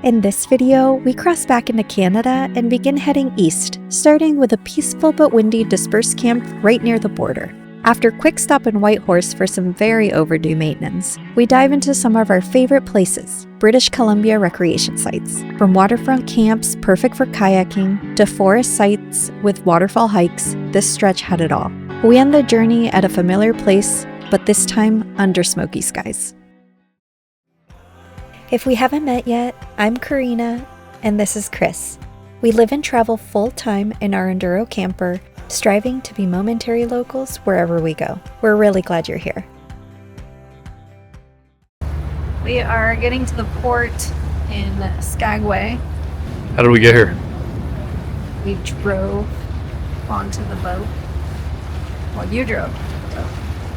In this video, we cross back into Canada and begin heading east, starting with a peaceful but windy dispersed camp right near the border. After a quick stop in Whitehorse for some very overdue maintenance, we dive into some of our favorite places, British Columbia recreation sites. From waterfront camps perfect for kayaking, to forest sites with waterfall hikes, this stretch had it all. We end the journey at a familiar place, but this time under smoky skies. If we haven't met yet, I'm Karina, and this is Chris. We live and travel full-time in our Enduro camper, striving to be momentary locals wherever we go. We're really glad you're here. We are getting to the port in Skagway. How did we get here? We drove onto the boat. Well, you drove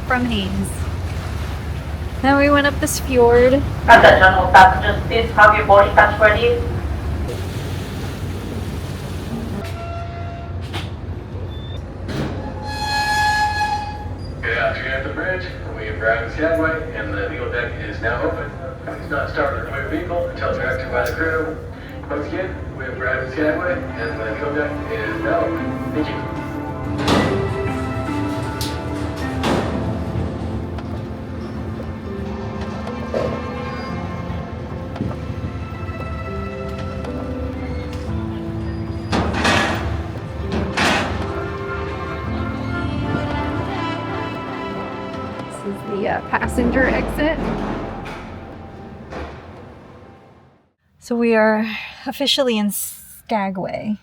from Haynes. Then we went up this fjord. Attention all passengers, please have your boarding pass ready. Good afternoon at the bridge. We have arrived in Skagway and the legal deck is now open. Please not start or move vehicle until directed by the crew. Once again, we have arrived in Skagway and the legal deck is now open. Thank you. The passenger exit. So we are officially in Skagway.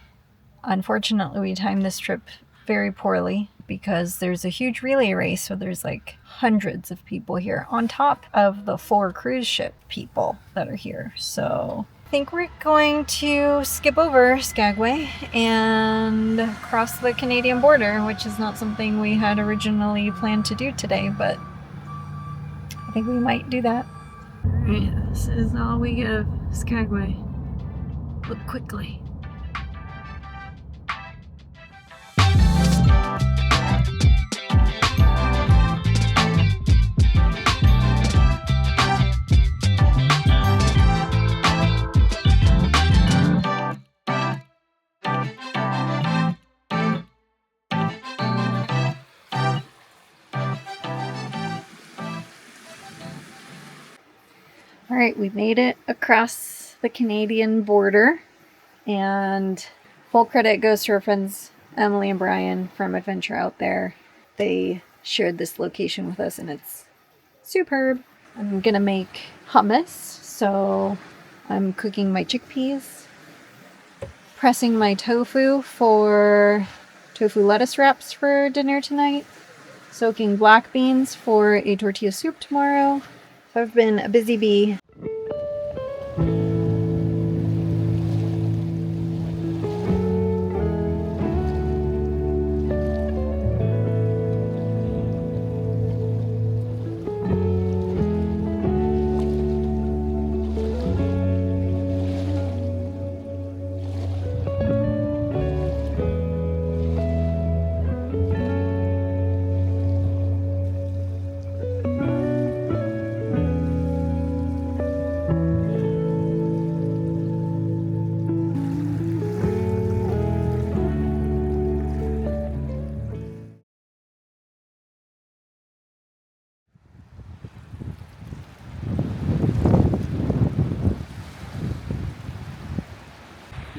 Unfortunately, we timed this trip very poorly because there's a huge relay race, so there's like hundreds of people here on top of the 4 cruise ship people that are here. So I think we're going to skip over Skagway and cross the Canadian border, which is not something we had originally planned to do today, but I think we might do that. Alright, this is all we get of Skagway. Look quickly. Alright, we made it across the Canadian border, and full credit goes to our friends Emily and Brian from Adventure Out There. They shared this location with us and it's superb. I'm gonna make hummus, so I'm cooking my chickpeas, pressing my tofu for tofu lettuce wraps for dinner tonight, soaking black beans for a tortilla soup tomorrow. So I've been a busy bee.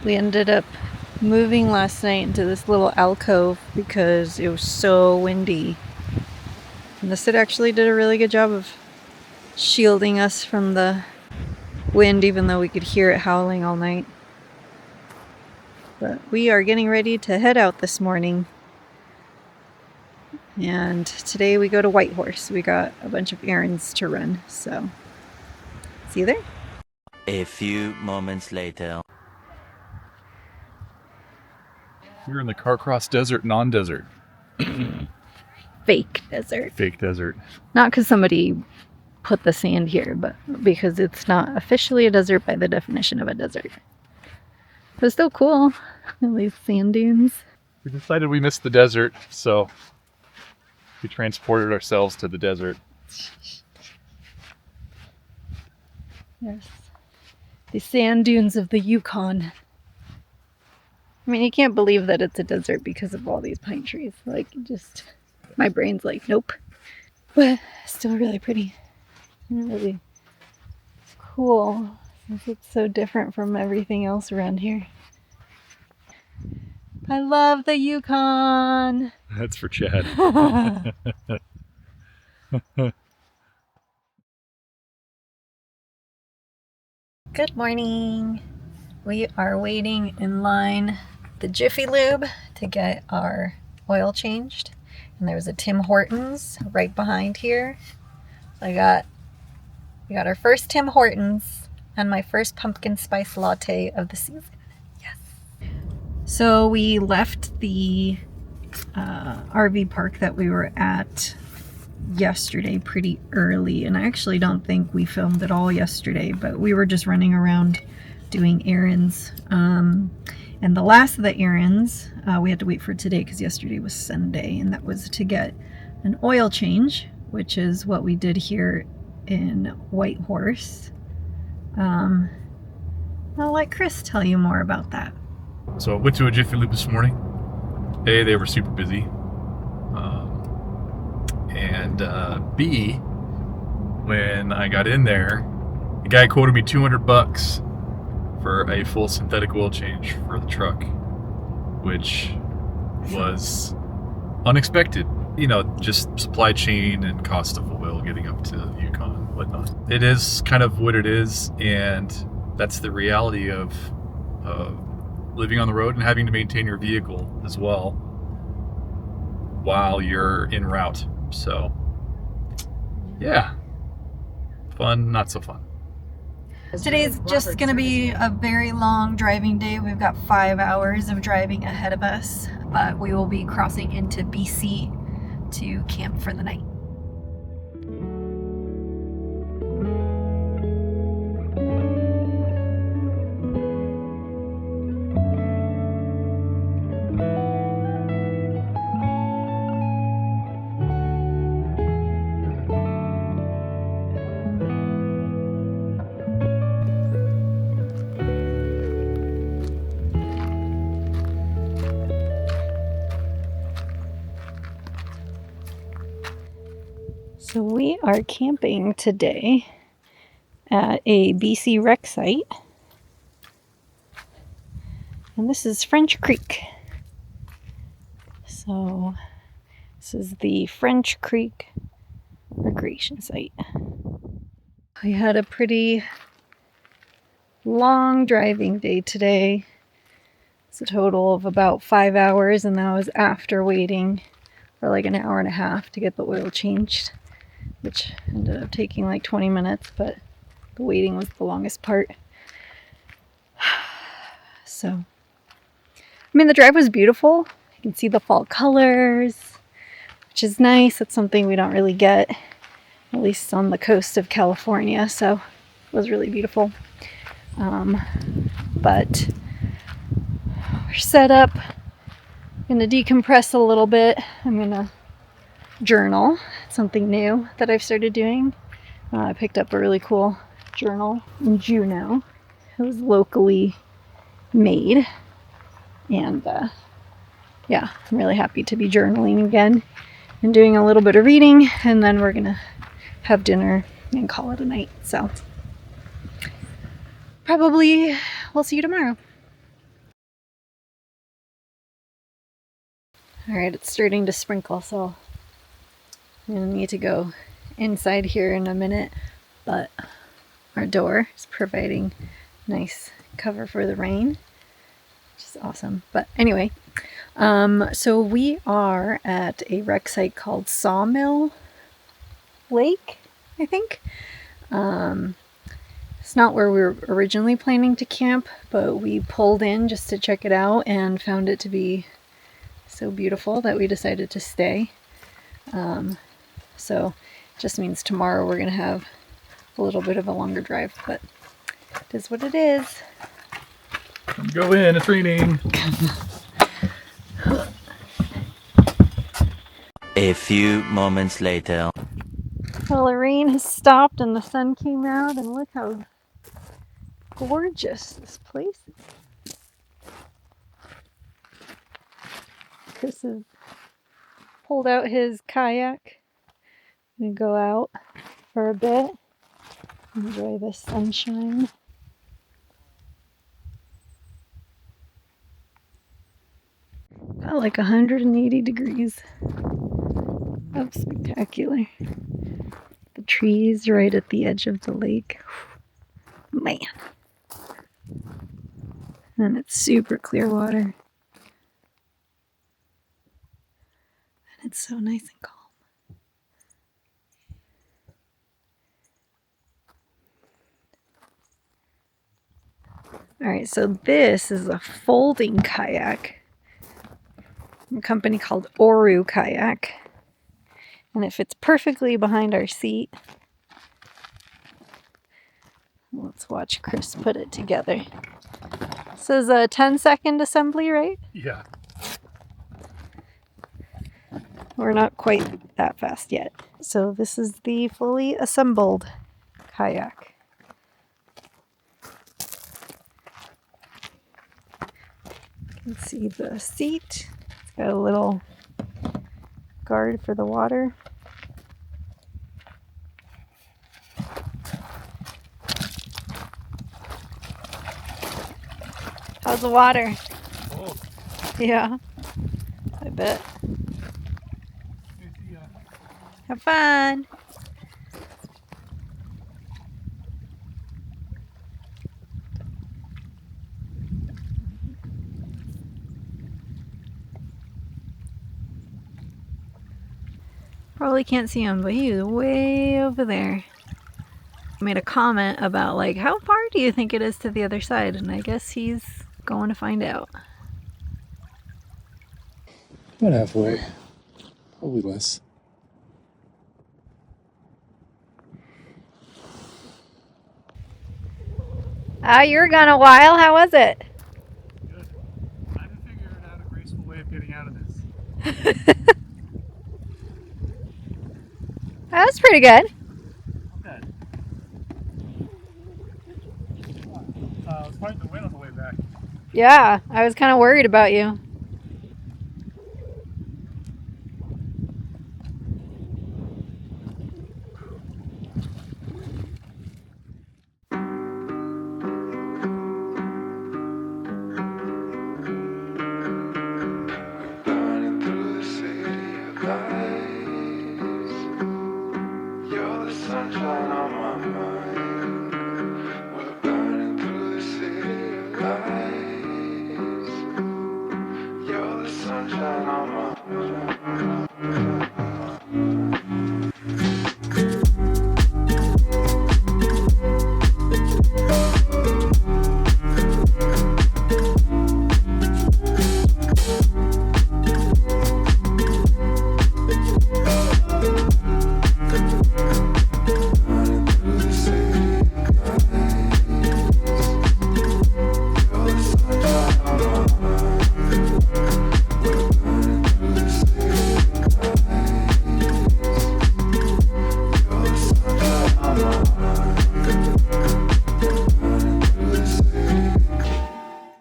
We ended up moving last night into this little alcove because it was so windy. And the Sid actually did a really good job of shielding us from the wind, even though we could hear it howling all night. But we are getting ready to head out this morning. And today we go to Whitehorse. We got a bunch of errands to run, so see you there. A few moments later. We're in the Carcross Desert, non-desert. Fake desert. Fake desert. Not because somebody put the sand here, but because it's not officially a desert by the definition of a desert. But it's still cool. At least sand dunes. We decided we missed the desert, so we transported ourselves to the desert. Yes. The sand dunes of the Yukon. I mean, you can't believe that it's a desert because of all these pine trees. Like, just, my brain's like, nope. But still really pretty. And really cool since it's so different from everything else around here. I love the Yukon. That's for Chad. Good morning. We are waiting in line at the Jiffy Lube to get our oil changed. And there's a Tim Hortons right behind here. We got our first Tim Hortons and my first pumpkin spice latte of the season. Yes. So we left the RV park that we were at yesterday pretty early, and I actually don't think we filmed at all yesterday, but we were just running around doing errands. And the last of the errands we had to wait for today because yesterday was Sunday, and that was to get an oil change, which is what we did here in Whitehorse. I'll let Chris tell you more about that. So I went to a Jiffy Lube this morning. A, they were super busy. And B, when I got in there, the guy quoted me $200 for a full synthetic oil change for the truck, which was unexpected. You know, just supply chain and cost of oil getting up to Yukon and whatnot. It is kind of what it is, and that's the reality of living on the road and having to maintain your vehicle as well while you're en route. So, yeah, fun, not so fun. Today's just going to be a very long driving day. We've got 5 hours of driving ahead of us, but we will be crossing into BC to camp for the night. So we are camping today at a BC rec site, and this is French Creek. So this is the French Creek recreation site. We had a pretty long driving day today. It's a total of about 5 hours, and that was after waiting for like an hour and a half to get the oil changed, which ended up taking like 20 minutes, but the waiting was the longest part. So, I mean, the drive was beautiful. You can see the fall colors, which is nice. It's something we don't really get, at least on the coast of California, so it was really beautiful. But we're set up. I'm gonna decompress a little bit. I'm gonna journal. It's something new that I've started doing. I picked up a really cool journal in Juneau. It was locally made, and yeah, I'm really happy to be journaling again and doing a little bit of reading, and then we're gonna have dinner and call it a night. So probably we'll see you tomorrow. All right, it's starting to sprinkle, so I'm gonna need to go inside here in a minute, but our door is providing nice cover for the rain, which is awesome. But anyway, so we are at a rec site called Sawmill Lake, I think. It's not where we were originally planning to camp, but we pulled in just to check it out and found it to be so beautiful that we decided to stay. So it just means tomorrow we're gonna have a little bit of a longer drive, but it is what it is. Go in, it's raining. A few moments later. Well, the rain has stopped and the sun came out, and look how gorgeous, this place. Chris has pulled out his kayak and go out for a bit, enjoy the sunshine. Got like 180 degrees. How spectacular. The trees right at the edge of the lake. Man. And it's super clear water. And it's so nice and calm. Alright, so this is a folding kayak from a company called Oru Kayak. And it fits perfectly behind our seat. Let's watch Chris put it together. This is a 10-second assembly, right? Yeah. We're not quite that fast yet. So this is the fully assembled kayak. You can see the seat. It's got a little guard for the water. How's the water? Oh. Yeah, I bet. Have fun. Probably can't see him, but he is way over there. I made a comment about like, how far do you think it is to the other side? And I guess he's going to find out. About halfway. Probably less. You're gone a while. How was it? Good. I haven't figured out a graceful way of getting out of this. That was pretty good. Okay. I was fighting the wind on the way back. Yeah, I was kind of worried about you. Burning through the city of lights. You're the sunshine on my mind. We're burning through the city of lights. You're the sunshine on my mind.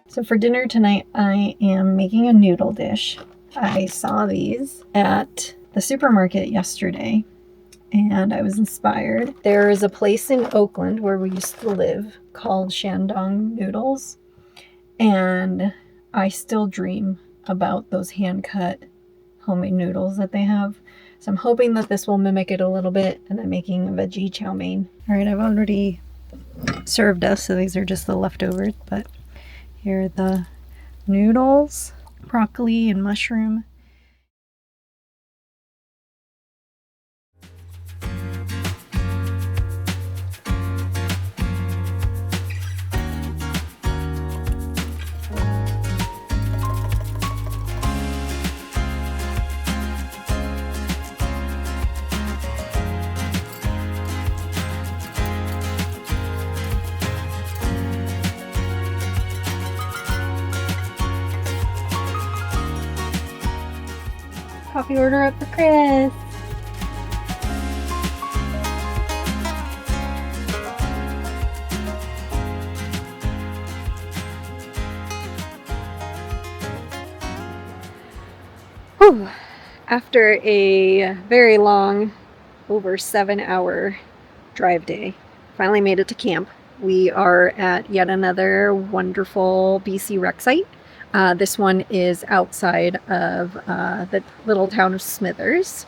So for dinner tonight, I am making a noodle dish. I saw these at the supermarket yesterday, and I was inspired. There is a place in Oakland where we used to live called Shandong Noodles, and I still dream about those hand-cut homemade noodles that they have. So I'm hoping that this will mimic it a little bit, and I'm making a veggie chow mein. All right, I've already served us, so these are just the leftovers, but here are the noodles, broccoli and mushroom. Coffee order up for Chris. After a very long, over 7-hour drive day, finally made it to camp. We are at yet another wonderful BC wreck site. This one is outside of the little town of Smithers.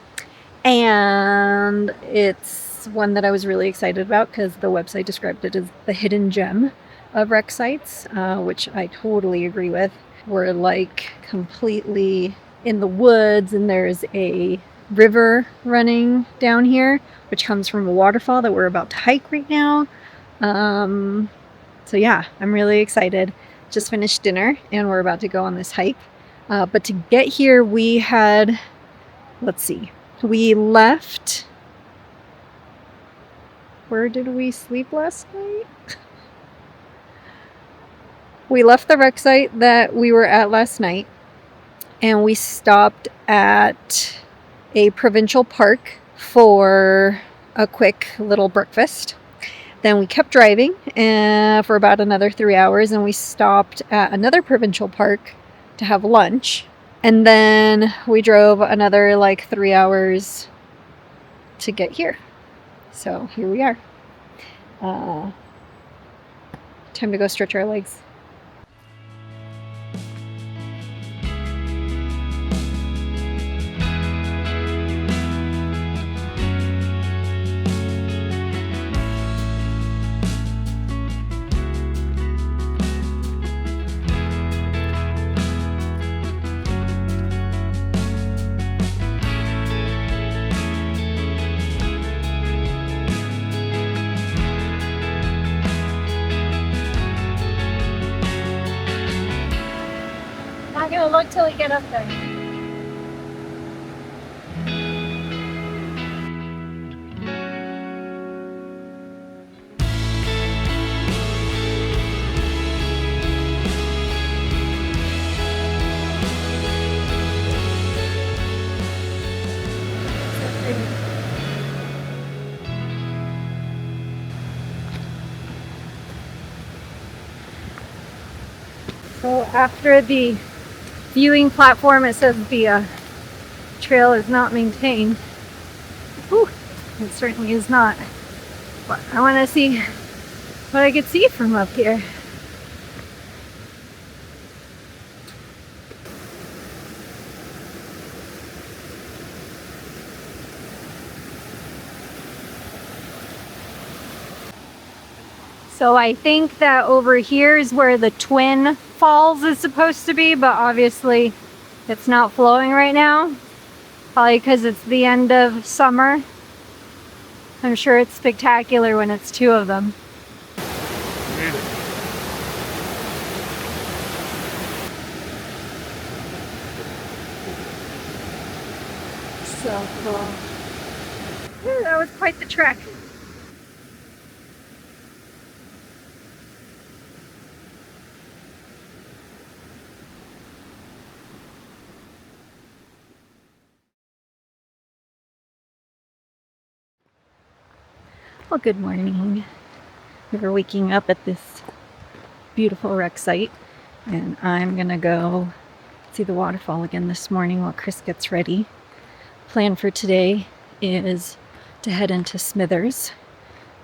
And it's one that I was really excited about because the website described it as the hidden gem of wreck sites, which I totally agree with. We're like completely in the woods, and there's a river running down here, which comes from a waterfall that we're about to hike right now. So yeah, I'm really excited. Just finished dinner and we're about to go on this hike. But to get here, we had, let's see, we left, where did we sleep last night? We left the wreck site that we were at last night, and we stopped at a provincial park for a quick little breakfast. Then we kept driving for about another 3 hours, and we stopped at another provincial park to have lunch. And then we drove another like 3 hours to get here. So here we are. Time to go stretch our legs. Not gonna look till we get up there. So after the viewing platform, it says the trail is not maintained. Whew, it certainly is not. But I want to see what I could see from up here. So I think that over here is where the Twin Falls is supposed to be, but obviously it's not flowing right now. Probably because it's the end of summer. I'm sure it's spectacular when it's two of them. So cool. Yeah, that was quite the trek. Well, good morning. We're waking up at this beautiful wreck site, and I'm gonna go see the waterfall again this morning while Chris gets ready. Plan for today is to head into Smithers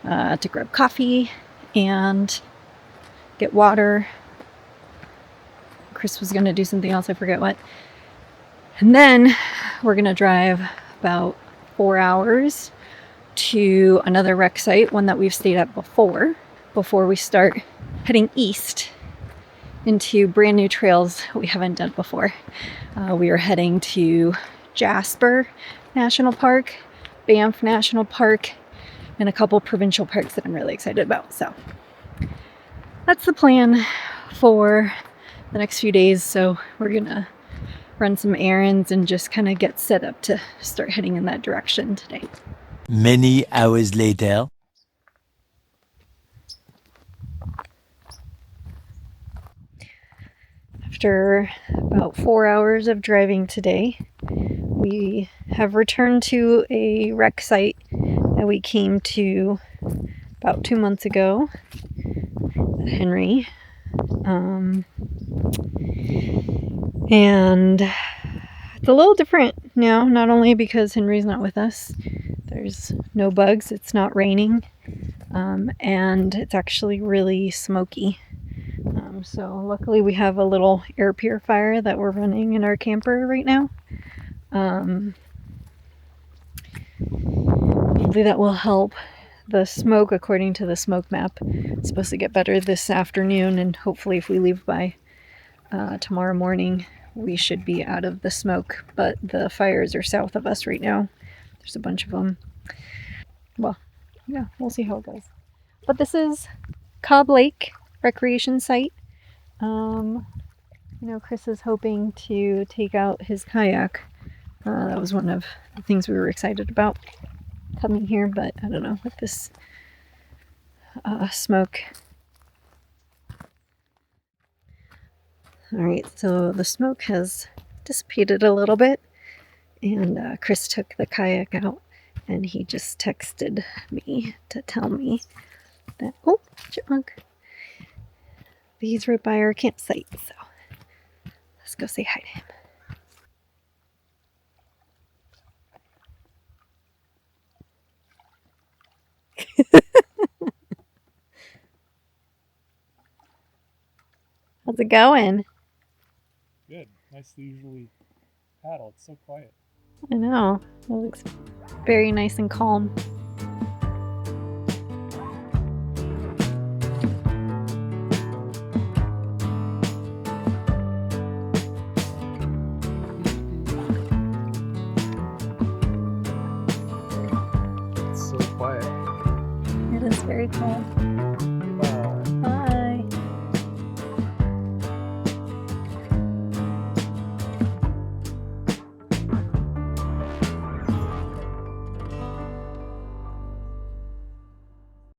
to grab coffee and get water. Chris was gonna do something else, I forget what. And then we're gonna drive about 4 hours to another wreck site, one that we've stayed at before we start heading east into brand new trails we haven't done before. We are heading to Jasper National Park, Banff National Park, and a couple provincial parks that I'm really excited about. So that's the plan for the next few days. So we're gonna run some errands and just kind of get set up to start heading in that direction today. Many hours later. After about 4 hours of driving today, we have returned to a wreck site that we came to about 2 months ago at Henry. And It's a little different now, not only because Henry's not with us, there's no bugs, it's not raining, and it's actually really smoky. So luckily we have a little air purifier that we're running in our camper right now. Hopefully that will help. The smoke, according to the smoke map, is supposed to get better this afternoon, and hopefully if we leave by tomorrow morning, we should be out of the smoke. But the fires are south of us right now. There's a bunch of them. Well, yeah, we'll see how it goes. But this is Cobb Lake recreation site. Chris is hoping to take out his kayak. That was one of the things we were excited about coming here, but I don't know, with this smoke. Alright, so the smoke has dissipated a little bit, and Chris took the kayak out, and he just texted me to tell me that, oh, chipmunk, he's right by our campsite, so let's go say hi to him. How's it going? Good. Nice to usually paddle. It's so quiet. I know. It looks very nice and calm.